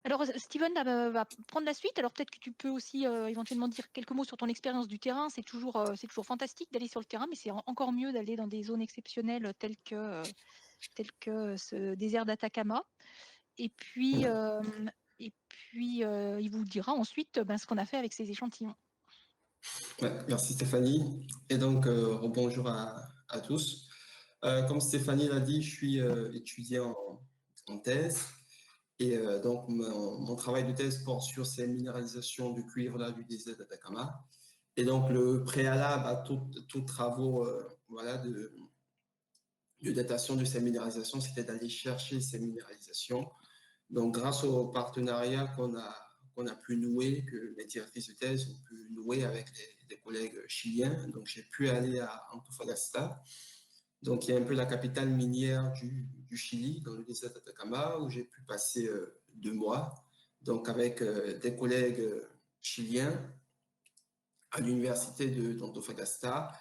Alors, Steven va prendre la suite. Alors, peut-être que tu peux aussi éventuellement dire quelques mots sur ton expérience du terrain. C'est toujours fantastique d'aller sur le terrain, mais c'est encore mieux d'aller dans des zones exceptionnelles telles que ce désert d'Atacama. Et puis, il vous dira ensuite ce qu'on a fait avec ces échantillons. Ouais, merci Stéphanie. Et donc, bonjour à tous. Comme Stéphanie l'a dit, je suis étudiant en thèse. Et donc, mon travail de thèse porte sur ces minéralisations de cuivre là, du désert d'Atacama. Et donc, le préalable à tous travaux voilà, de datation de ces minéralisations, c'était d'aller chercher ces minéralisations. Donc, grâce au partenariat qu'on a pu nouer, que les directrices de thèse ont pu nouer avec des collègues chiliens, donc j'ai pu aller à Antofagasta. Donc, il y a un peu la capitale minière du Chili, dans le désert d'Atacama, où j'ai pu passer 2 mois, donc avec des collègues chiliens à l'université d'Antofagasta.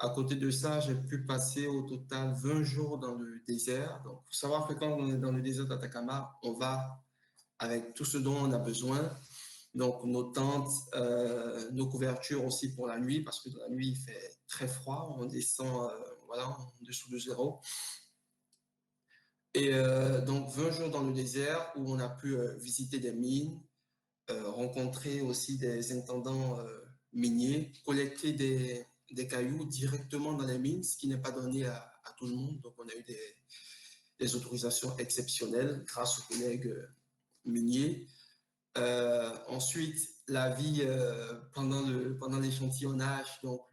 À côté de ça, j'ai pu passer au total 20 jours dans le désert. Donc, il faut savoir que quand on est dans le désert d'Atacama, on va avec tout ce dont on a besoin. Donc, nos tentes, nos couvertures aussi pour la nuit, parce que dans la nuit, il fait très froid. On descend voilà, en dessous de zéro. Et donc, 20 jours dans le désert où on a pu visiter des mines, rencontrer aussi des intendants miniers, collecter des cailloux directement dans les mines, ce qui n'est pas donné à tout le monde. Donc, on a eu des autorisations exceptionnelles grâce aux collègues miniers. Ensuite, la vie pendant l'échantillonnage, donc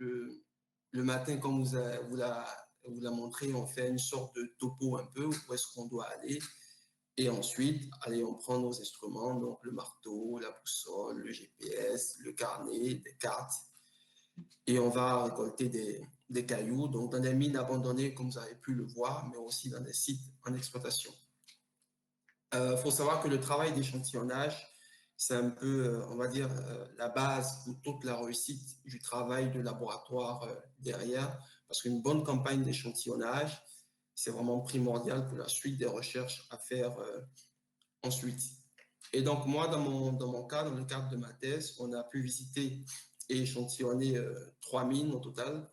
le matin, comme vous l'a montré, on fait une sorte de topo un peu, où est-ce qu'on doit aller. Et ensuite, allez, on prend nos instruments, donc le marteau, la boussole, le GPS, le carnet, des cartes, et on va récolter des cailloux, donc dans des mines abandonnées, comme vous avez pu le voir, mais aussi dans des sites en exploitation. Faut savoir que le travail d'échantillonnage, c'est un peu, on va dire, la base pour toute la réussite du travail de laboratoire derrière, parce qu'une bonne campagne d'échantillonnage, c'est vraiment primordial pour la suite des recherches à faire ensuite. Et donc, moi, dans mon cas, dans le cadre de ma thèse, on a pu visiter et échantillonner 3 mines au total.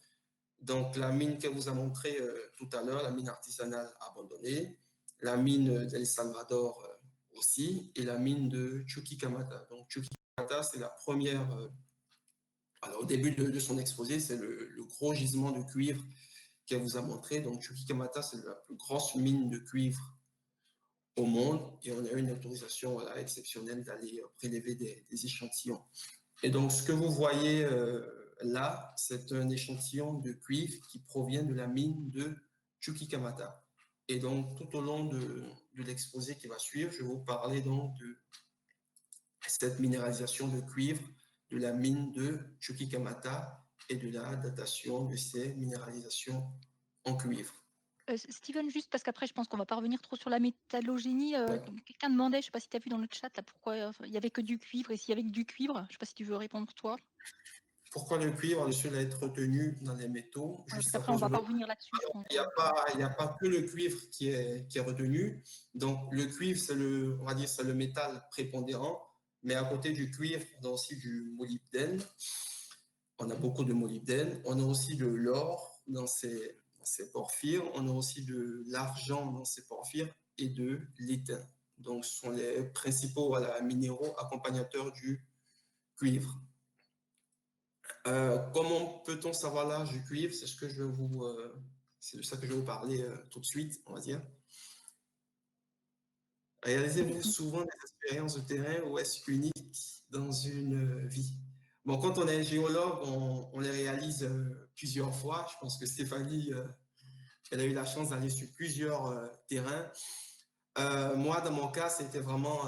Donc, la mine qu'elle vous a montrée tout à l'heure, la mine artisanale abandonnée, la mine d'El Salvador aussi, et la mine de Chuquicamata. Donc, Chuquicamata, c'est la première, alors au début de son exposé, c'est le gros gisement de cuivre qu'elle vous a montré. Donc, Chuquicamata, c'est la plus grosse mine de cuivre au monde, et on a eu une autorisation voilà, exceptionnelle d'aller prélever des échantillons. Et donc, ce que vous voyez là, c'est un échantillon de cuivre qui provient de la mine de Chuquicamata. Et donc, tout au long de l'exposé qui va suivre, je vais vous parler donc de cette minéralisation de cuivre de la mine de Chuquicamata et de la datation de ces minéralisations en cuivre. Steven, juste parce qu'après, je pense qu'on va pas revenir trop sur la métallogénie. Ouais. Quelqu'un demandait, je ne sais pas si tu as vu dans le chat, là, pourquoi il n'y avait que du cuivre et s'il y avait que du cuivre. Je ne sais pas si tu veux répondre, toi. Pourquoi le cuivre, le seul à être retenu dans les métaux, Parce juste à qu'après, on ne cause de va pas l'eau. revenir là-dessus, je pense. Il y a pas que le cuivre qui est retenu. Donc, le cuivre, on va dire, c'est le métal prépondérant. Mais à côté du cuivre, on a aussi du molybdène. On a beaucoup de molybdène. On a aussi de l'or dans ces porphyres. On a aussi de l'argent dans ces porphyres et de l'étain. Donc, ce sont les principaux voilà, minéraux accompagnateurs du cuivre. Comment peut-on savoir l'âge du cuivre? C'est de ça que je vais vous parler tout de suite, on va dire. Réalisez-vous souvent des expériences de terrain ou est-ce unique dans une vie? Bon, quand on est géologue, on les réalise plusieurs fois. Je pense que Stéphanie, elle a eu la chance d'aller sur plusieurs terrains. Moi, dans mon cas, c'était vraiment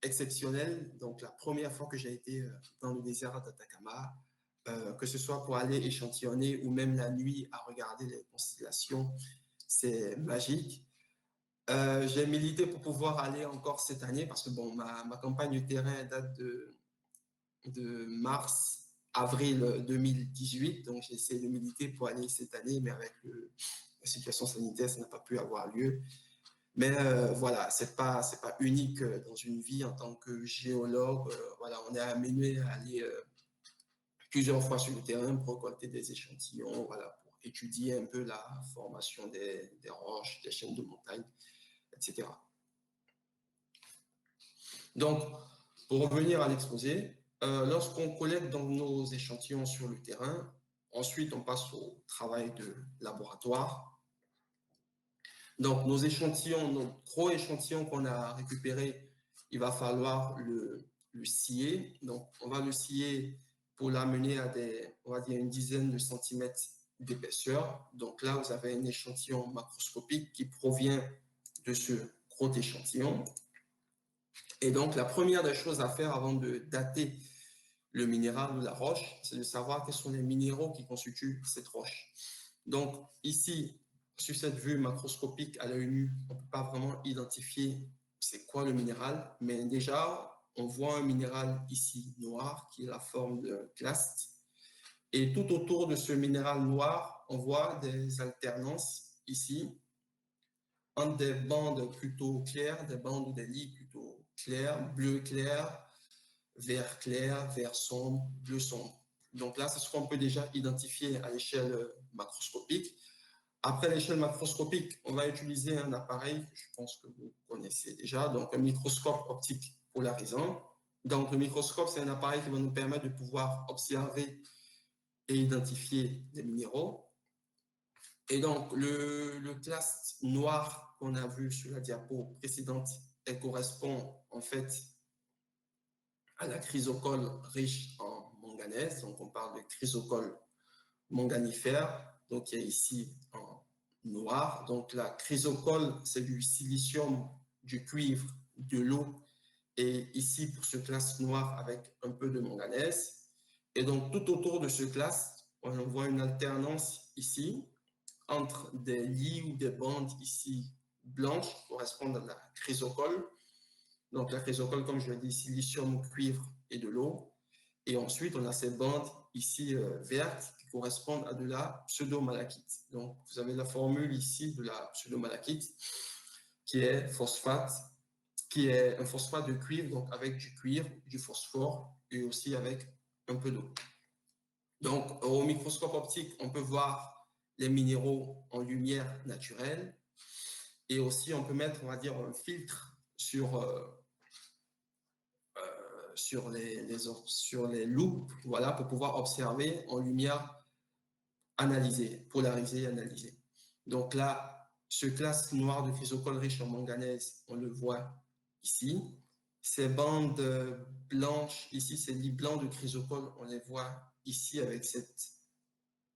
exceptionnel. Donc, la première fois que j'ai été dans le désert d'Atacama, que ce soit pour aller échantillonner ou même la nuit à regarder les constellations, c'est magique. J'ai milité pour pouvoir aller encore cette année parce que bon, ma campagne de terrain date de mars, avril 2018. Donc, j'ai essayé de militer pour aller cette année, mais avec la situation sanitaire, ça n'a pas pu avoir lieu. Mais voilà, c'est pas unique dans une vie en tant que géologue. Voilà, on est amené à aller plusieurs fois sur le terrain pour récolter des échantillons, voilà, pour étudier un peu la formation des roches, des chaînes de montagne, etc. Donc, pour revenir à l'exposé, lorsqu'on collecte donc nos échantillons sur le terrain, ensuite on passe au travail de laboratoire. Donc, nos échantillons, nos gros échantillons qu'on a récupérés, il va falloir le scier. Donc, on va le scier pour l'amener à on va dire, une dizaine de centimètres d'épaisseur. Donc là, vous avez un échantillon macroscopique qui provient de ce gros échantillon. Et donc, la première des choses à faire avant de dater le minéral ou la roche, c'est de savoir quels sont les minéraux qui constituent cette roche. Donc, ici, sur cette vue macroscopique à l'œil nu, on ne peut pas vraiment identifier c'est quoi le minéral, mais déjà, on voit un minéral ici noir qui est la forme de claste. Et tout autour de ce minéral noir, on voit des alternances ici entre des bandes plutôt claires, des bandes ou des lits plutôt clairs, bleu clair, vert sombre, bleu sombre. Donc là, c'est ce qu'on peut déjà identifier à l'échelle macroscopique. Après l'échelle macroscopique, on va utiliser un appareil que je pense que vous connaissez déjà, donc un microscope optique polarisant. Donc le microscope, c'est un appareil qui va nous permettre de pouvoir observer et identifier les minéraux. Et donc le classe noir qu'on a vu sur la diapo précédente, elle correspond en fait à la chrysocole riche en manganèse. Donc on parle de chrysocole manganifère, donc qui est ici en noir. Donc la chrysocole, c'est du silicium, du cuivre, de l'eau, et ici pour ce classe noir avec un peu de manganèse. Et donc tout autour de ce classe, on voit une alternance ici entre des lits ou des bandes ici blanches qui correspondent à la chrysocole. Donc la chrysocole, comme je l'ai dit, silicium, cuivre et de l'eau. Et ensuite, on a ces bandes ici vertes qui correspondent à de la pseudomalachite. Donc, vous avez la formule ici de la pseudomalachite qui est phosphate, qui est un phosphate de cuivre, donc avec du cuivre, du phosphore et aussi avec un peu d'eau. Donc, au microscope optique, on peut voir les minéraux en lumière naturelle et aussi on peut mettre, on va dire, un filtre sur les loupes, voilà, pour pouvoir observer en lumière analysée, polarisée et analysée. Donc là, ce classe noir de chrysocole riche en manganèse, on le voit ici. Ces bandes blanches, ici, ces lits blancs de chrysocole, on les voit ici avec cette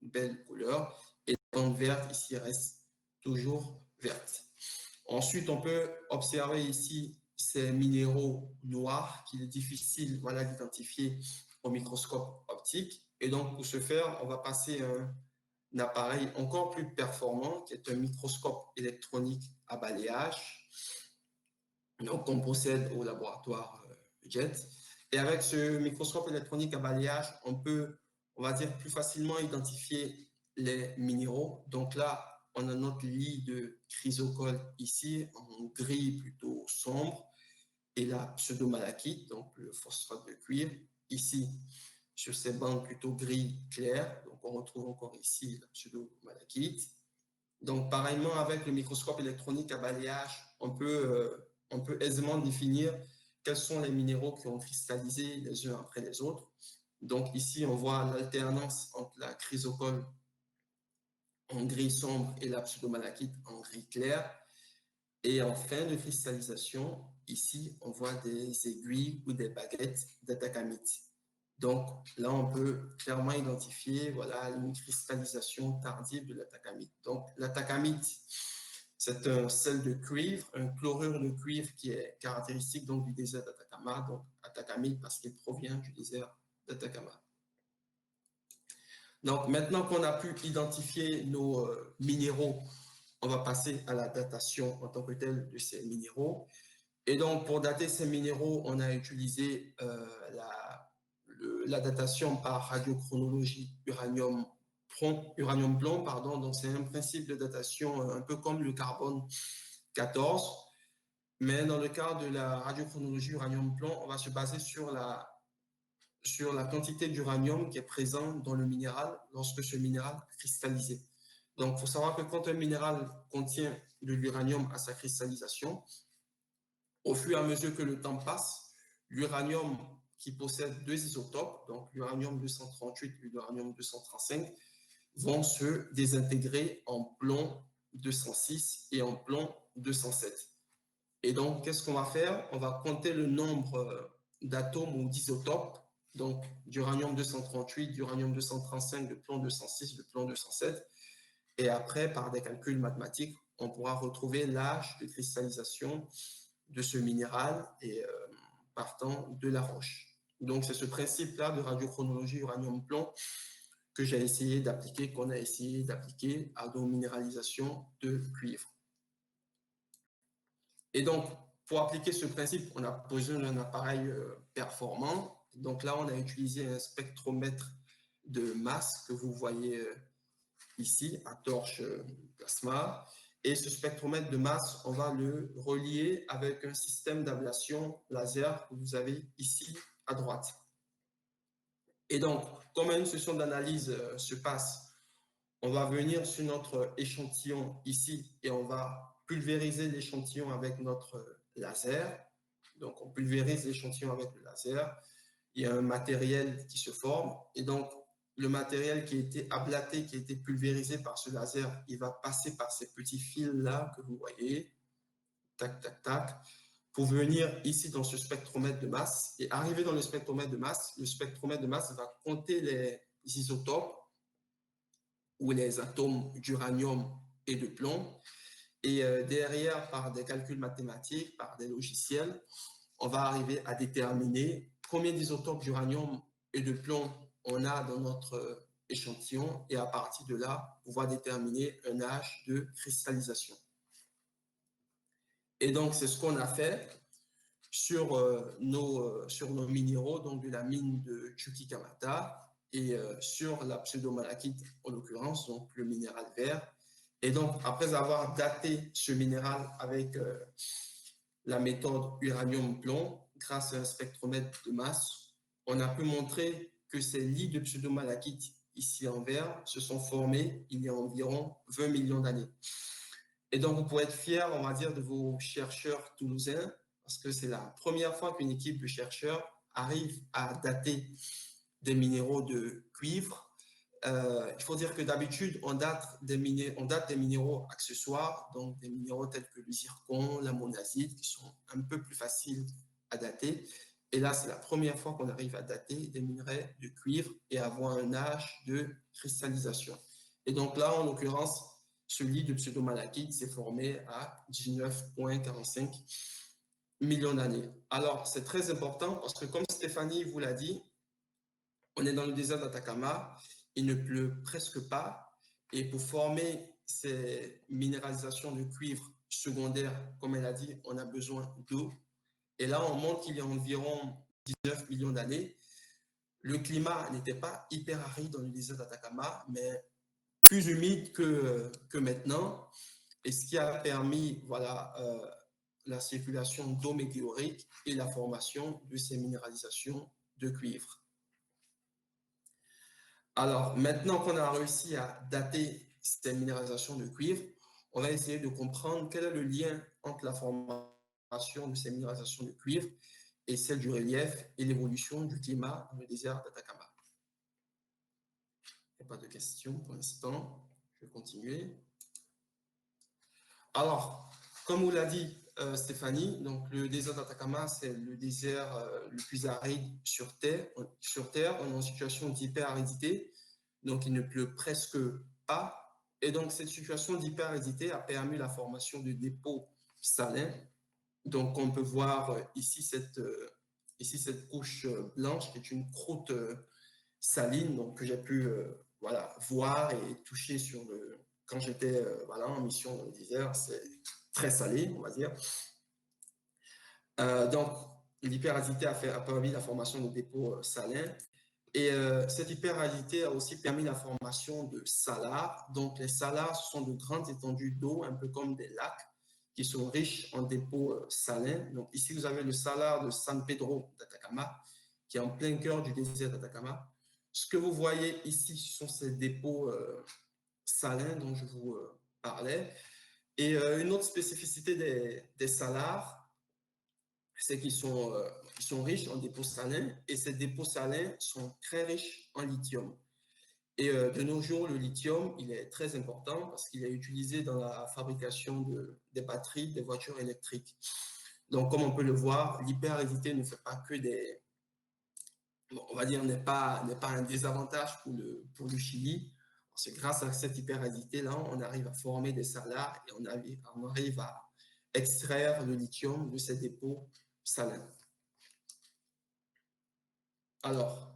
belle couleur. Et les bandes vertes, ici, restent toujours vertes. Ensuite, on peut observer ici ces minéraux noirs qu'il est difficile, voilà, d'identifier au microscope optique. Et donc, pour ce faire, on va passer un appareil encore plus performant, qui est un microscope électronique à balayage, donc on possède au laboratoire JET. Et avec ce microscope électronique à balayage, on peut, on va dire, plus facilement identifier les minéraux. Donc là, on a notre lit de chrysocole ici, en gris plutôt sombre, et la pseudomalachite, donc le phosphate de cuivre, ici, sur ces bandes plutôt gris clair. Donc on retrouve encore ici la pseudomalachite. Donc pareillement, avec le microscope électronique à balayage, on peut aisément définir quels sont les minéraux qui ont cristallisé les uns après les autres. Donc ici, on voit l'alternance entre la chrysocole en gris sombre et la pseudomalachite en gris clair. Et en fin de cristallisation, ici, on voit des aiguilles ou des baguettes d'atacamite. Donc là, on peut clairement identifier, voilà, une cristallisation tardive de l'atacamite. Donc l'atacamite, c'est un sel de cuivre, un chlorure de cuivre qui est caractéristique donc, du désert d'Atacama, donc atacamite parce qu'il provient du désert d'Atacama. Donc maintenant qu'on a pu identifier nos minéraux, on va passer à la datation en tant que telle de ces minéraux. Et donc, pour dater ces minéraux, on a utilisé la datation par radiochronologie uranium plomb, pardon. Donc, c'est un principe de datation un peu comme le carbone 14. Mais dans le cas de la radiochronologie uranium-plomb, on va se baser sur la quantité d'uranium qui est présente dans le minéral lorsque ce minéral est cristallisé. Donc, il faut savoir que quand un minéral contient de l'uranium à sa cristallisation, au fur et à mesure que le temps passe, l'uranium qui possède deux isotopes, donc l'uranium 238 et l'uranium 235, vont se désintégrer en plomb 206 et en plomb 207. Et donc, qu'est-ce qu'on va faire? On va compter le nombre d'atomes ou d'isotopes, donc d'uranium 238, d'uranium 235, de plomb 206, de plomb 207. Et après, par des calculs mathématiques, on pourra retrouver l'âge de cristallisation de ce minéral et partant de la roche. Donc, c'est ce principe-là de radiochronologie uranium-plomb que j'ai essayé d'appliquer, qu'on a essayé d'appliquer à nos minéralisations de cuivre. Et donc, pour appliquer ce principe, on a besoin d'un appareil performant. Donc là, on a utilisé un spectromètre de masse que vous voyez ici, à torche plasma. Et ce spectromètre de masse, on va le relier avec un système d'ablation laser que vous avez ici à droite. Et donc, comme une session d'analyse se passe, on va venir sur notre échantillon ici et on va pulvériser l'échantillon avec notre laser. Donc, on pulvérise l'échantillon avec le laser. Il y a un matériel qui se forme et donc le matériel qui a été ablaté, qui a été pulvérisé par ce laser, il va passer par ces petits fils-là que vous voyez, tac, tac, tac, pour venir ici dans ce spectromètre de masse. Et arrivé dans le spectromètre de masse va compter les isotopes ou les atomes d'uranium et de plomb. Et derrière, par des calculs mathématiques, par des logiciels, on va arriver à déterminer combien d'isotopes d'uranium et de plomb on a dans notre échantillon et à partir de là, pouvoir déterminer un âge de cristallisation. Et donc, c'est ce qu'on a fait sur nos minéraux, donc de la mine de Chuquicamata et sur la pseudomalachite en l'occurrence, donc le minéral vert. Et donc, après avoir daté ce minéral avec la méthode uranium-plomb, grâce à un spectromètre de masse, on a pu montrer que ces lits de pseudomalachite ici en vert se sont formés il y a environ 20 millions d'années. Et donc, vous pouvez être fiers, on va dire, de vos chercheurs toulousains, parce que c'est la première fois qu'une équipe de chercheurs arrive à dater des minéraux de cuivre. Il faut dire que d'habitude, on date des minéraux accessoires, donc des minéraux tels que le zircon, la monazite, qui sont un peu plus faciles à dater. Et là, c'est la première fois qu'on arrive à dater des minerais de cuivre et avoir un âge de cristallisation. Et donc là, en l'occurrence, ce lit de pseudomalachite s'est formé à 19,45 millions d'années. Alors, c'est très important parce que comme Stéphanie vous l'a dit, on est dans le désert d'Atacama, il ne pleut presque pas. Et pour former ces minéralisations de cuivre secondaires, comme elle a dit, on a besoin d'eau. Et là, on montre qu'il y a environ 19 millions d'années, le climat n'était pas hyper aride dans le désert d'Atacama, mais plus humide que maintenant. Et ce qui a permis voilà, la circulation d'eau météorique et la formation de ces minéralisations de cuivre. Alors, maintenant qu'on a réussi à dater ces minéralisations de cuivre, on va essayer de comprendre quel est le lien entre la formation de ces minéralisations de cuivre et celle du relief et l'évolution du climat dans le désert d'Atacama. Il n'y a pas de questions pour l'instant. Je vais continuer. Alors, comme vous l'a dit Stéphanie, donc le désert d'Atacama, c'est le désert le plus aride sur Terre. On est en situation d'hyperaridité, donc il ne pleut presque pas. Et donc, cette situation d'hyperaridité a permis la formation de dépôts salins. Donc, on peut voir ici cette couche blanche qui est une croûte saline, donc, que j'ai pu voilà, voir et toucher quand j'étais voilà, en mission dans le désert. C'est très salé, on va dire. Donc, l'hyperaridité a permis la formation de dépôts salins. Et cette hyperaridité a aussi permis la formation de salars. Donc, les salars sont de grandes étendues d'eau, un peu comme des lacs, qui sont riches en dépôts salins. Donc ici, vous avez le salar de San Pedro d'Atacama, qui est en plein cœur du désert d'Atacama. Ce que vous voyez ici, ce sont ces dépôts salins dont je vous parlais. Et une autre spécificité des salars, c'est qu'ils sont riches en dépôts salins, et ces dépôts salins sont très riches en lithium. Et de nos jours, le lithium, il est très important parce qu'il est utilisé dans la fabrication des batteries des voitures électriques. Donc, comme on peut le voir, l'hyperaridité ne fait pas que des... Bon, on va dire, n'est pas un désavantage pour le Chili. Parce que grâce à cette hyperaridité-là, on arrive à former des salars et on arrive à extraire le lithium de ces dépôts salins. Alors,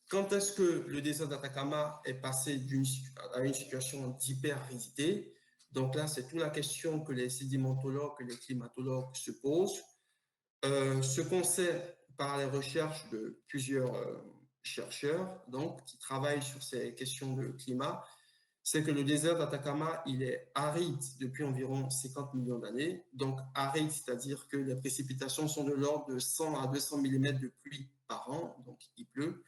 quand est-ce que le désert d'Atacama est passé à une situation d'hyperaridité? Donc là, c'est toute la question que les sédimentologues, que les climatologues se posent. Ce qu'on sait par les recherches de plusieurs chercheurs donc, qui travaillent sur ces questions de climat, c'est que le désert d'Atacama, il est aride depuis environ 50 millions d'années. Donc aride, c'est-à-dire que les précipitations sont de l'ordre de 100 à 200 mm de pluie par an, donc il pleut.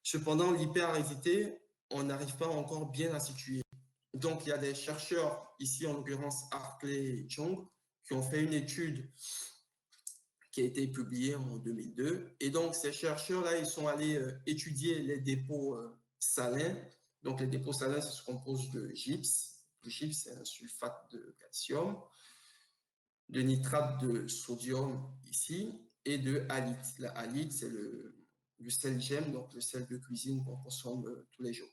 Cependant, l'hyperaridité, on n'arrive pas encore bien à situer. Donc, il y a des chercheurs, ici en l'occurrence Hartley et Chong, qui ont fait une étude qui a été publiée en 2002. Et donc, ces chercheurs-là, ils sont allés étudier les dépôts salins. Donc, les dépôts salins, ça se compose de gypse. Le gypse, c'est un sulfate de calcium, de nitrate de sodium ici, et de halite. La halite, c'est le sel gemme, donc le sel de cuisine qu'on consomme tous les jours.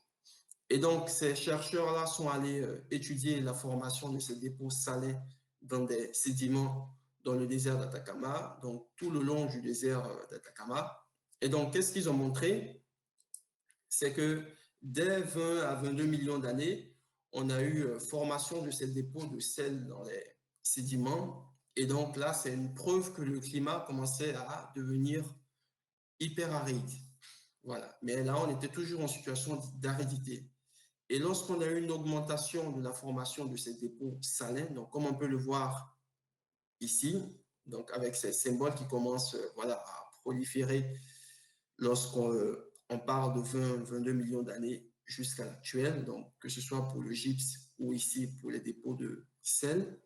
Et donc, ces chercheurs-là sont allés étudier la formation de ces dépôts salins dans des sédiments dans le désert d'Atacama, donc tout le long du désert d'Atacama. Et donc, qu'est-ce qu'ils ont montré? C'est que dès 20 à 22 millions d'années, on a eu formation de ces dépôts de sel dans les sédiments. Et donc là, c'est une preuve que le climat commençait à devenir hyper aride. Voilà. Mais là, on était toujours en situation d'aridité. Et lorsqu'on a eu une augmentation de la formation de ces dépôts salins, donc comme on peut le voir ici, donc avec ces symboles qui commencent voilà, à proliférer lorsqu'on on parle de 20-22 millions d'années jusqu'à l'actuel, donc que ce soit pour le gypse ou ici pour les dépôts de sel.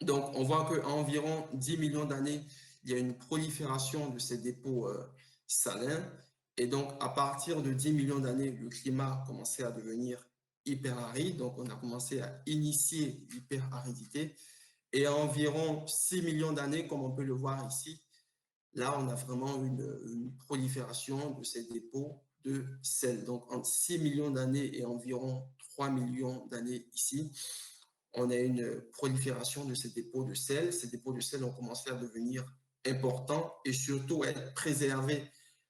Donc on voit qu'à environ 10 millions d'années, il y a une prolifération de ces dépôts salins. Et donc, à partir de 10 millions d'années, le climat a commencé à devenir hyperaride. Donc, on a commencé à initier l'hyperaridité. Et à environ 6 millions d'années, comme on peut le voir ici, là, on a vraiment une prolifération de ces dépôts de sel. Donc, entre 6 millions d'années et environ 3 millions d'années ici, on a une prolifération de ces dépôts de sel. Ces dépôts de sel ont commencé à devenir importants et surtout à être préservés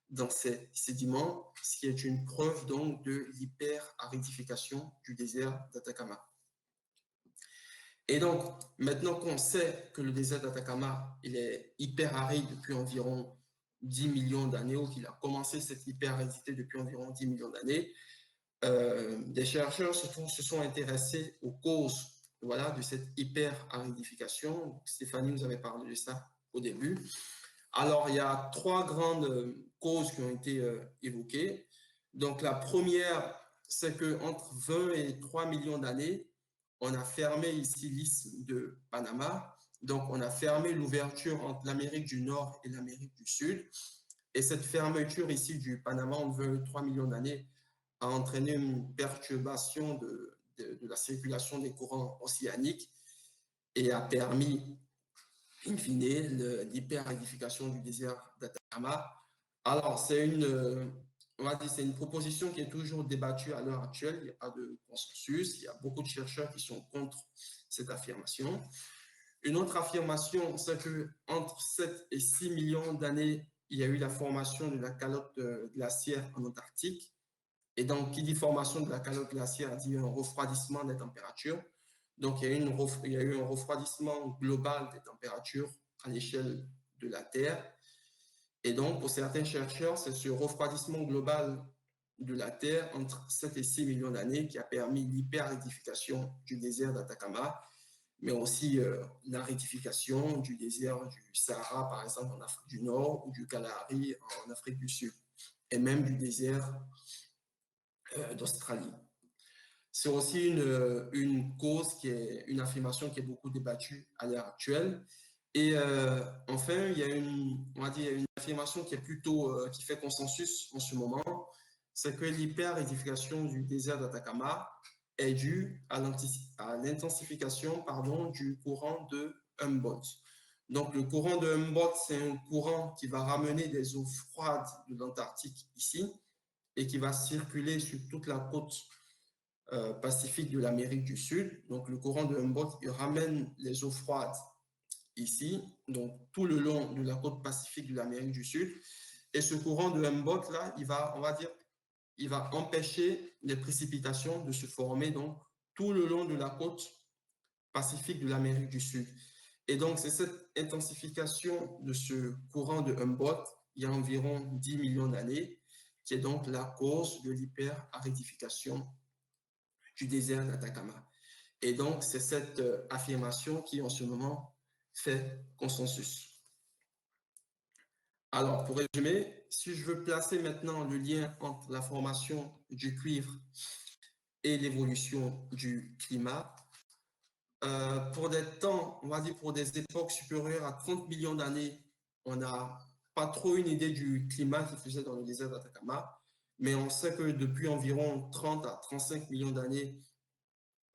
dans ces sédiments, ce qui est une preuve donc de l'hyperaridification du désert d'Atacama. Et donc, maintenant qu'on sait que le désert d'Atacama il est hyperaride depuis environ 10 millions d'années, ou qu'il a commencé cette hyperaridité depuis environ 10 millions d'années, des chercheurs se sont intéressés aux causes voilà, de cette hyperaridification. Stéphanie nous avait parlé de ça au début. Alors, il y a trois grandes causes qui ont été évoquées. Donc, la première, c'est qu'entre 20 et 3 millions d'années, on a fermé ici l'isthme de Panama. Donc, on a fermé l'ouverture entre l'Amérique du Nord et l'Amérique du Sud. Et cette fermeture ici du Panama en 20 et 3 millions d'années a entraîné une perturbation de la circulation des courants océaniques et a permis in fine, l'hyperacidification du désert d'Atacama. Alors, c'est une proposition qui est toujours débattue à l'heure actuelle. Il n'y a pas de consensus. Il y a beaucoup de chercheurs qui sont contre cette affirmation. Une autre affirmation, c'est qu'entre 7 et 6 millions d'années, il y a eu la formation de la calotte glaciaire en Antarctique. Et donc, qui dit formation de la calotte glaciaire dit un refroidissement des températures. Donc, il y a eu un refroidissement global des températures à l'échelle de la Terre. Et donc, pour certains chercheurs, c'est ce refroidissement global de la Terre entre 7 et 6 millions d'années qui a permis l'hyperacidification du désert d'Atacama. mais aussi l'aridification du désert du Sahara, par exemple, en Afrique du Nord, ou du Kalahari en Afrique du Sud, et même du désert d'Australie. C'est aussi une cause une affirmation qui est beaucoup débattue à l'heure actuelle. Et enfin, il y a on va dire, il y a une affirmation qui est plutôt, qui fait consensus en ce moment, c'est que l'hyper-édification du désert d'Atacama est due à l'intensification du courant de Humboldt. Donc, le courant de Humboldt, c'est un courant qui va ramener des eaux froides de l'Antarctique ici et qui va circuler sur toute la côte pacifique de l'Amérique du Sud. Donc, le courant de Humboldt, il ramène les eaux froides ici, donc tout le long de la côte pacifique de l'Amérique du Sud. Et ce courant de Humboldt, là, on va dire, il va empêcher les précipitations de se former donc tout le long de la côte pacifique de l'Amérique du Sud. Et donc, c'est cette intensification de ce courant de Humboldt, il y a environ 10 millions d'années, qui est donc la cause de l'hyper-aridification du désert d'Atacama. Et donc, c'est cette affirmation qui, en ce moment, fait consensus. Alors, pour résumer, si je veux placer maintenant le lien entre la formation du cuivre et l'évolution du climat, pour des temps, on va dire pour des époques supérieures à 30 millions d'années, on n'a pas trop une idée du climat qui faisait dans le désert d'Atacama, mais on sait que depuis environ 30 à 35 millions d'années,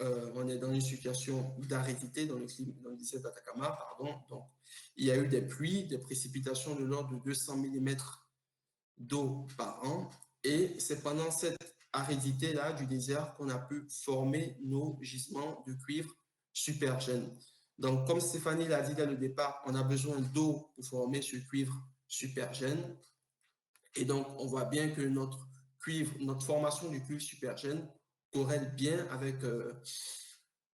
on est dans une situation d'aridité dans le désert d'Atacama, pardon. Donc, il y a eu des pluies, des précipitations de l'ordre de 200 mm d'eau par an, et c'est pendant cette aridité-là du désert qu'on a pu former nos gisements de cuivre supergènes. Donc, comme Stéphanie l'a dit dès le départ, on a besoin d'eau pour former ce cuivre supergène. Et donc, on voit bien que notre formation du cuivre supergène corrèle bien avec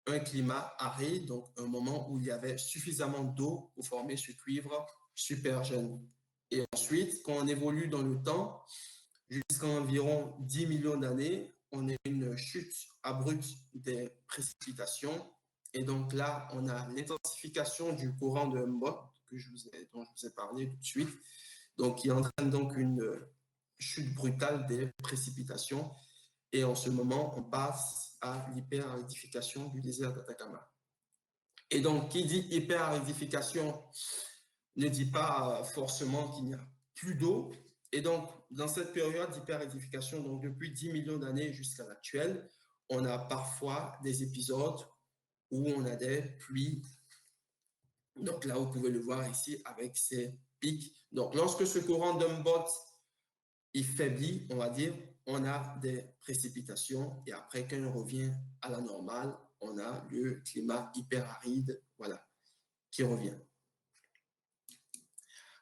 un climat aride, donc un moment où il y avait suffisamment d'eau pour former ce cuivre supergène. Et ensuite, quand on évolue dans le temps, jusqu'à environ 10 millions d'années, on a une chute abrupte des précipitations. Et donc là, on a l'intensification du courant de Humboldt dont je vous ai parlé tout de suite, donc qui entraîne donc une chute brutale des précipitations. Et en ce moment, on passe à l'hyperaridification du désert d'Atacama. Et donc, qui dit hyperaridification ne dit pas forcément qu'il n'y a plus d'eau. Et donc, dans cette période d'hyperaridification, donc depuis 10 millions d'années jusqu'à l'actuel, on a parfois des épisodes où on a des pluies. Donc là, vous pouvez le voir ici avec ces pics. Donc, lorsque ce courant d'Humboldt il faiblit, on va dire, on a des précipitations et après, quand on revient à la normale, on a le climat hyper aride, voilà, qui revient.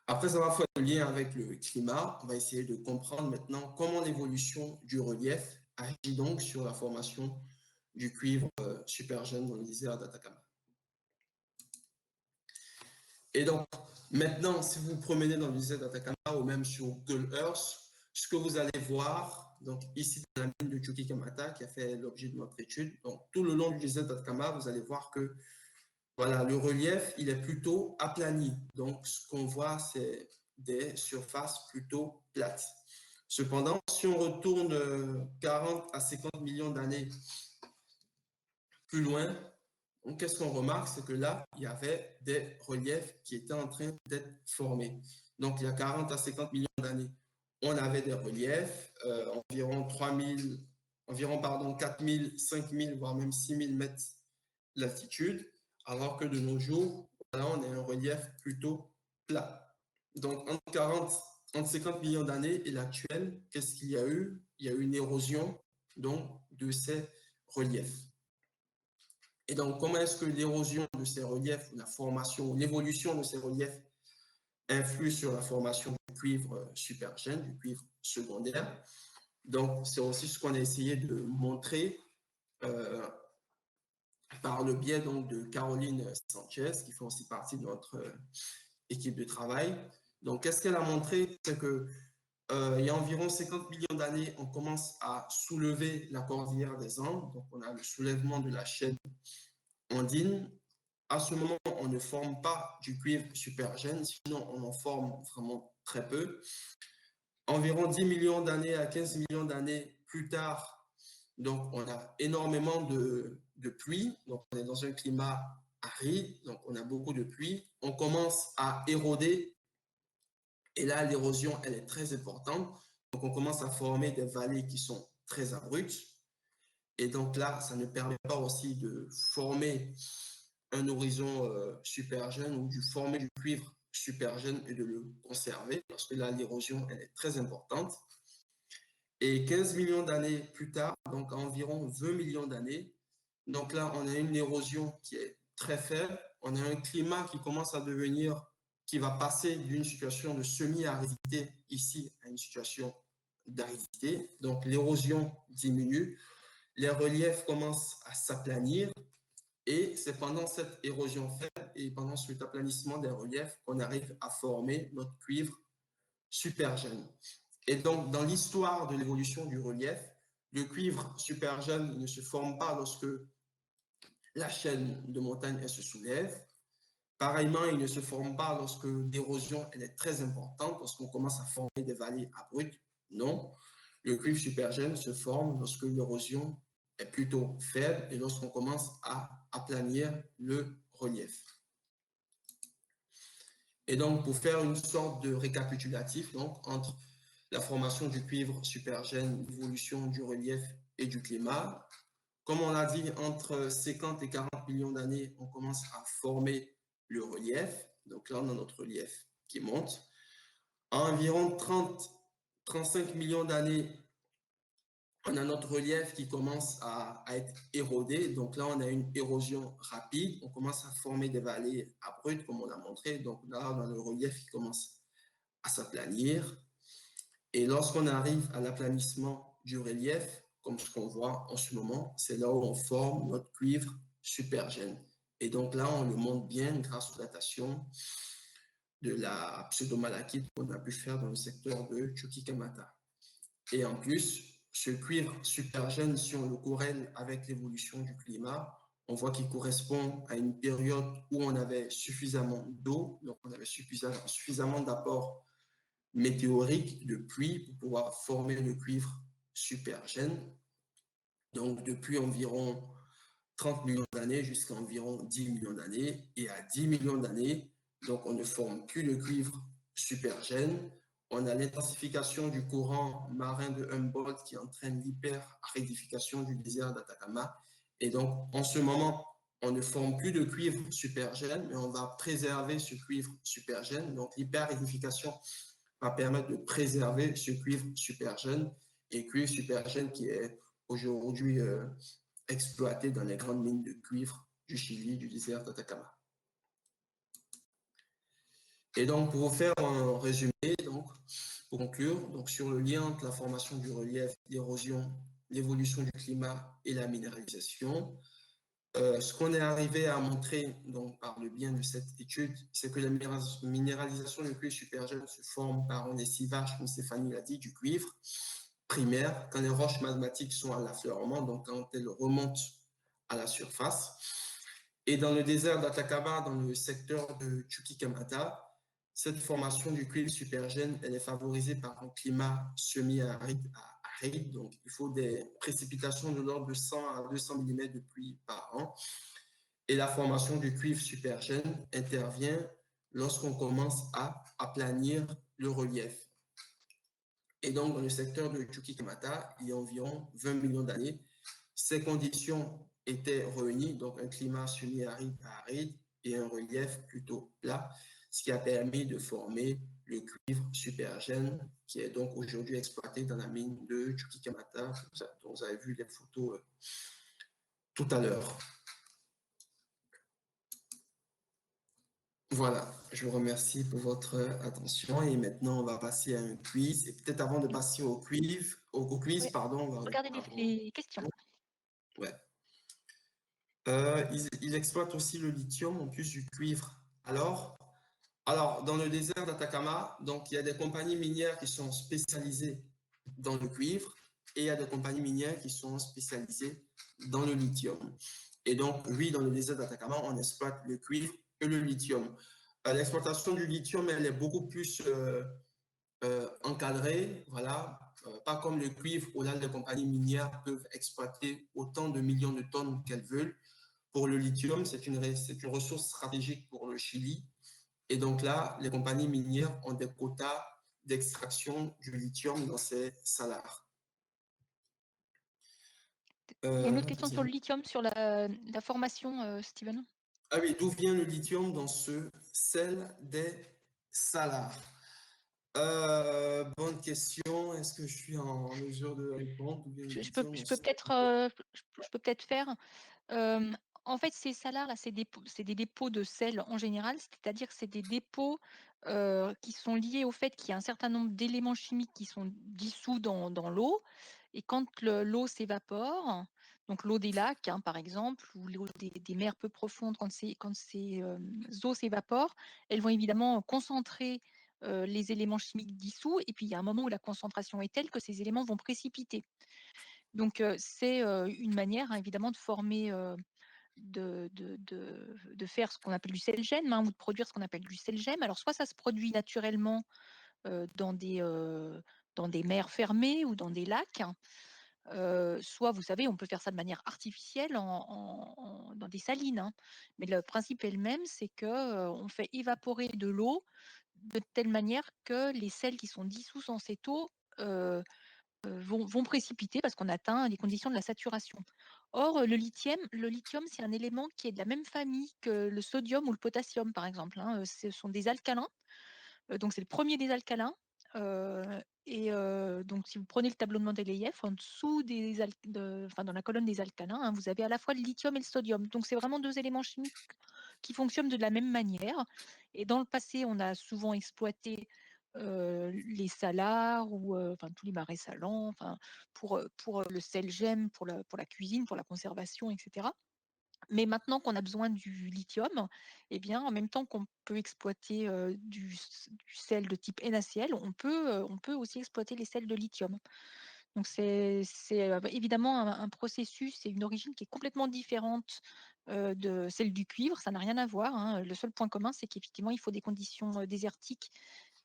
Après avoir fait le lien avec le climat, on va essayer de comprendre maintenant comment l'évolution du relief agit donc sur la formation du cuivre supergène dans le désert d'Atacama. Et donc, maintenant, si vous vous promenez dans le désert d'Atacama ou même sur Google Earth, ce que vous allez voir, donc ici dans la mine de Chuquicamata qui a fait l'objet de notre étude, donc tout le long du désert d'Atacama, vous allez voir que voilà, le relief, il est plutôt aplani. Donc, ce qu'on voit, c'est des surfaces plutôt plates. Cependant, si on retourne 40 à 50 millions d'années plus loin, qu'est-ce qu'on remarque? C'est que là, il y avait des reliefs qui étaient en train d'être formés. Donc, il y a 40 à 50 millions d'années, on avait des reliefs, environ 4 000, 5 000, voire même 6 000 mètres d'altitude, alors que de nos jours, là, on a un relief plutôt plat. Donc, entre 50 millions d'années et l'actuel, qu'est-ce qu'il y a eu? Il y a eu une érosion donc, de ces reliefs. Et donc, comment est-ce que l'érosion de ces reliefs, la formation, l'évolution de ces reliefs influe sur la formation du cuivre supergène, du cuivre secondaire? Donc, c'est aussi ce qu'on a essayé de montrer par le biais donc, de Caroline Sanchez, qui fait aussi partie de notre équipe de travail. Donc, qu'est-ce qu'elle a montré? C'est que il y a environ 50 millions d'années, on commence à soulever la cordillère des Andes. Donc, on a le soulèvement de la chaîne andine. à ce moment, on ne forme pas du cuivre supergène, sinon on en forme vraiment très peu. Environ 10 millions d'années à 15 millions d'années plus tard, donc on a énormément de pluie, donc on est dans un climat aride, donc on a beaucoup de pluie. On commence à éroder, et là, l'érosion, elle est très importante. Donc on commence à former des vallées qui sont très abruptes. Et donc là, ça ne permet pas aussi de former un horizon super jeune ou de former du cuivre super jeune et de le conserver parce que là, l'érosion, elle est très importante. Et 15 millions d'années plus tard, donc à environ 20 millions d'années, donc là, on a une érosion qui est très faible. On a un climat qui commence à devenir, qui va passer d'une situation de semi-aridité ici à une situation d'aridité. Donc l'érosion diminue, les reliefs commencent à s'aplanir et c'est pendant cette érosion faible et pendant cet aplanissement des reliefs qu'on arrive à former notre cuivre supergène. Et donc, dans l'histoire de l'évolution du relief, le cuivre supergène ne se forme pas lorsque la chaîne de montagne elle se soulève. Pareillement, il ne se forme pas lorsque l'érosion elle est très importante, lorsqu'on commence à former des vallées abruptes. Non, le cuivre supergène se forme lorsque l'érosion est plutôt faible et lorsqu'on commence à aplanir le relief. Et donc, pour faire une sorte de récapitulatif donc, entre la formation du cuivre supergène, l'évolution du relief et du climat, comme on l'a dit, entre 50 et 40 millions d'années, on commence à former le relief. Donc là, on a notre relief qui monte. À environ 35 millions d'années, on a notre relief qui commence à être érodé. Donc là, on a une érosion rapide. On commence à former des vallées abruptes, comme on a montré. Donc là, on a le relief qui commence à s'aplanir. Et lorsqu'on arrive à l'aplanissement du relief, comme ce qu'on voit en ce moment, c'est là où on forme notre cuivre supergène. Et donc là, on le montre bien grâce aux datations de la pseudomalachite qu'on a pu faire dans le secteur de Chuquicamata. Et en plus, ce cuivre supergène, si on le corrèle avec l'évolution du climat, on voit qu'il correspond à une période où on avait suffisamment d'eau, donc on avait suffisamment d'apports météoriques de pluie pour pouvoir former le cuivre supergène. Donc depuis environ 30 millions d'années jusqu'à environ 10 millions d'années. Et à 10 millions d'années, donc on ne forme plus le cuivre supergène. On a l'intensification du courant marin de Humboldt qui entraîne l'hyper-aridification du désert d'Atacama. Et donc, en ce moment, on ne forme plus de cuivre supergène, mais on va préserver ce cuivre supergène. Donc, l'hyper-aridification va permettre de préserver ce cuivre supergène et cuivre supergène qui est aujourd'hui exploité dans les grandes mines de cuivre du Chili, du désert d'Atacama. Et donc, pour vous faire un résumé, donc, pour conclure, donc, sur le lien entre la formation du relief, l'érosion, l'évolution du climat et la minéralisation, ce qu'on est arrivé à montrer donc, par le biais de cette étude, c'est que la minéralisation du cuivre supergène se forme par un essivage, comme Stéphanie l'a dit, du cuivre primaire, quand les roches magmatiques sont à l'affleurement, donc quand elles remontent à la surface. Et dans le désert d'Atacama, dans le secteur de Chuquicamata, cette formation du cuivre supergène, elle est favorisée par un climat semi-aride à aride, donc il faut des précipitations de l'ordre de 100 à 200 mm de pluie par an. Et la formation du cuivre supergène intervient lorsqu'on commence à aplanir le relief. Et donc, dans le secteur de Chuquicamata, il y a environ 20 millions d'années, ces conditions étaient réunies, donc un climat semi-aride à aride et un relief plutôt plat, ce qui a permis de former le cuivre supergène qui est donc aujourd'hui exploité dans la mine de Chuquicamata, dont vous avez vu les photos tout à l'heure. Voilà, je vous remercie pour votre attention et maintenant on va passer à un quiz. Et peut-être avant de passer au quiz, Ouais. pardon, on va Regardez les questions. Ouais. Ils exploitent aussi le lithium en plus du cuivre. Alors, dans le désert d'Atacama, donc il y a des compagnies minières qui sont spécialisées dans le cuivre et il y a des compagnies minières qui sont spécialisées dans le lithium. Et donc, oui, dans le désert d'Atacama, on exploite le cuivre et le lithium. L'exploitation du lithium, elle est beaucoup plus encadrée, voilà, pas comme le cuivre où là, les compagnies minières peuvent exploiter autant de millions de tonnes qu'elles veulent. Pour le lithium, c'est une ressource stratégique pour le Chili. Et donc là, les compagnies minières ont des quotas d'extraction du lithium dans ces salars. Il y a une autre question sur le lithium, sur la formation, Steven. Ah oui, d'où vient le lithium dans ce sel des salars? Bonne question. Est-ce que je suis en mesure de répondre? Je peux peut-être faire. En fait, ces salars-là, c'est des dépôts de sel en général, c'est-à-dire que c'est des dépôts qui sont liés au fait qu'il y a un certain nombre d'éléments chimiques qui sont dissous dans l'eau. Et quand l'eau s'évapore, donc l'eau des lacs, hein, par exemple, ou l'eau des mers peu profondes, quand ces eaux s'évaporent, elles vont évidemment concentrer les éléments chimiques dissous. Et puis, il y a un moment où la concentration est telle que ces éléments vont précipiter. Donc, c'est une manière, hein, évidemment, de former, de faire ce qu'on appelle du sel-gemme, hein, ou de produire ce qu'on appelle du sel-gemme. Alors, soit ça se produit naturellement dans des mers fermées ou dans des lacs, hein, soit, vous savez, on peut faire ça de manière artificielle dans des salines, hein. Mais le principe est le même, c'est que on fait évaporer de l'eau de telle manière que les sels qui sont dissous dans cette eau vont précipiter parce qu'on atteint les conditions de la saturation. Or, le lithium, c'est un élément qui est de la même famille que le sodium ou le potassium, par exemple, hein. Ce sont des alcalins, donc c'est le premier des alcalins. Donc si vous prenez le tableau de Mendeleïev, en dessous dans la colonne des alcalins, hein, vous avez à la fois le lithium et le sodium. Donc c'est vraiment 2 éléments chimiques qui fonctionnent de la même manière. Et dans le passé, on a souvent exploité les salars ou enfin tous les marais salants, enfin pour le sel-gemme, pour la cuisine, pour la conservation, etc. Mais maintenant qu'on a besoin du lithium, eh bien, en même temps qu'on peut exploiter du sel de type NaCl, on peut aussi exploiter les sels de lithium. Donc c'est évidemment un processus et une origine qui est complètement différente de celle du cuivre. Ça n'a rien à voir, hein. Le seul point commun, c'est qu'effectivement, il faut des conditions désertiques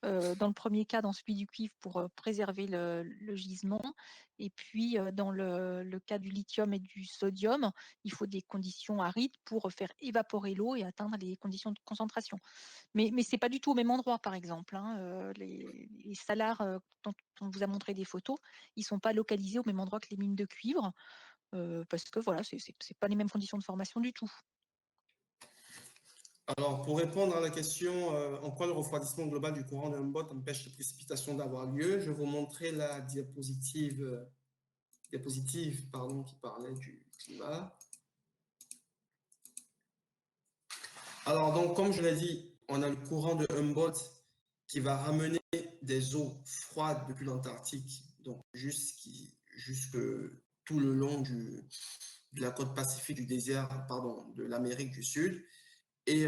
dans le premier cas, dans celui du cuivre, pour préserver le gisement. Et puis, dans le cas du lithium et du sodium, il faut des conditions arides pour faire évaporer l'eau et atteindre les conditions de concentration. Mais ce n'est pas du tout au même endroit, par exemple, hein. Les salars dont on vous a montré des photos, ils ne sont pas localisés au même endroit que les mines de cuivre, parce que voilà, ce n'est pas les mêmes conditions de formation du tout. Alors, pour répondre à la question en quoi le refroidissement global du courant de Humboldt empêche les précipitations d'avoir lieu, je vais vous montrer la diapositive qui parlait du climat. Alors, donc, comme je l'ai dit, on a le courant de Humboldt qui va ramener des eaux froides depuis l'Antarctique, donc jusque tout le long de la côte pacifique du désert, pardon, de l'Amérique du Sud. Et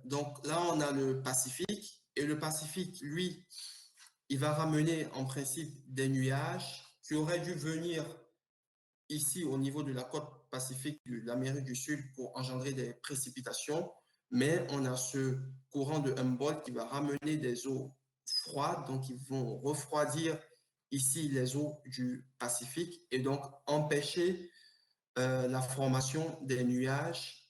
donc là, on a le Pacifique. Et le Pacifique, lui, il va ramener en principe des nuages qui auraient dû venir ici au niveau de la côte pacifique de l'Amérique du Sud pour engendrer des précipitations. Mais on a ce courant de Humboldt qui va ramener des eaux froides, donc ils vont refroidir ici les eaux du Pacifique et donc empêcher la formation des nuages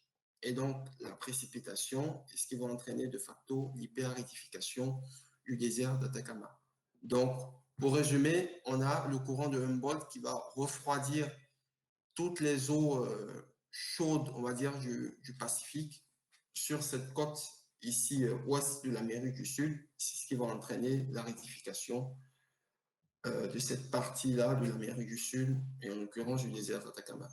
et donc la précipitation, ce qui va entraîner de facto l'hyperaridification du désert d'Atacama. Donc, pour résumer, on a le courant de Humboldt qui va refroidir toutes les eaux chaudes, on va dire, du Pacifique sur cette côte ici ouest de l'Amérique du Sud, ce qui va entraîner l'aridification de cette partie-là de l'Amérique du Sud et en l'occurrence du désert d'Atacama.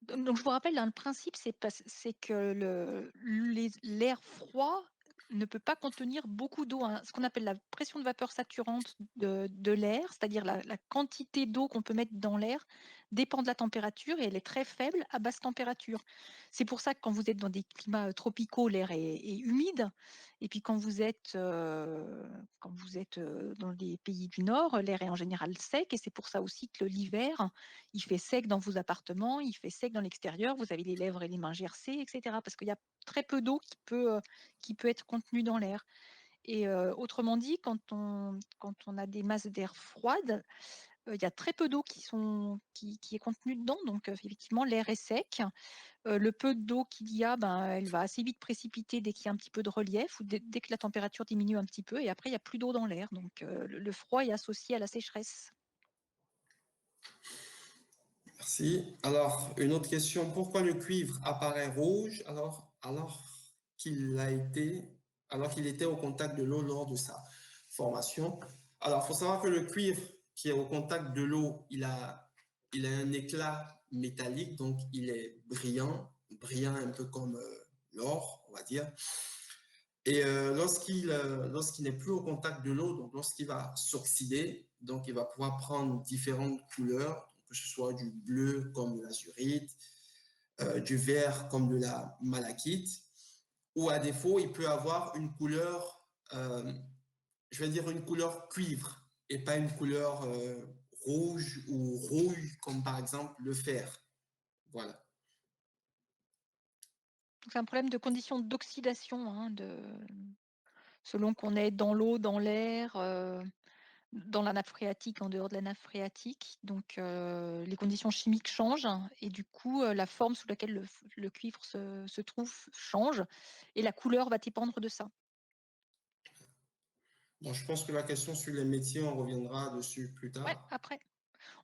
Donc je vous rappelle, hein, le principe, c'est que l'air froid ne peut pas contenir beaucoup d'eau, hein. Ce qu'on appelle la pression de vapeur saturante de l'air, c'est-à-dire la quantité d'eau qu'on peut mettre dans l'air, dépend de la température et elle est très faible à basse température. C'est pour ça que quand vous êtes dans des climats, tropicaux, l'air est humide et puis quand vous êtes dans les pays du nord, l'air est en général sec et c'est pour ça aussi que l'hiver, il fait sec dans vos appartements, il fait sec dans l'extérieur, vous avez les lèvres et les mains gercées et cetera parce qu'il y a très peu d'eau qui peut être contenue dans l'air. Et autrement dit, quand on a des masses d'air froides, il y a très peu d'eau qui est contenue dedans, donc effectivement l'air est sec. Le peu d'eau qu'il y a, ben, elle va assez vite précipiter dès qu'il y a un petit peu de relief ou dès que la température diminue un petit peu et après il y a plus d'eau dans l'air, donc le froid est associé à la sécheresse. Merci. Alors, une autre question. Pourquoi le cuivre apparaît rouge qu'il a été, alors qu'il était au contact de l'eau lors de sa formation? Alors, il faut savoir que le cuivre qui est au contact de l'eau, il a un éclat métallique, donc il est brillant un peu comme l'or, on va dire. Et lorsqu'il n'est plus au contact de l'eau, donc lorsqu'il va s'oxyder, donc il va pouvoir prendre différentes couleurs, que ce soit du bleu comme de l'azurite, du vert comme de la malachite, ou à défaut, il peut avoir une couleur, je vais dire une couleur cuivre, et pas une couleur rouge ou rouille comme par exemple le fer. Voilà. Donc c'est un problème de conditions d'oxydation, hein, selon qu'on est dans l'eau, dans l'air, dans la nappe phréatique, en dehors de la nappe phréatique. Donc les conditions chimiques changent et du coup, la forme sous laquelle le cuivre se trouve change et la couleur va dépendre de ça. Bon, je pense que la question sur les métiers, on reviendra dessus plus Ouais, tard. après.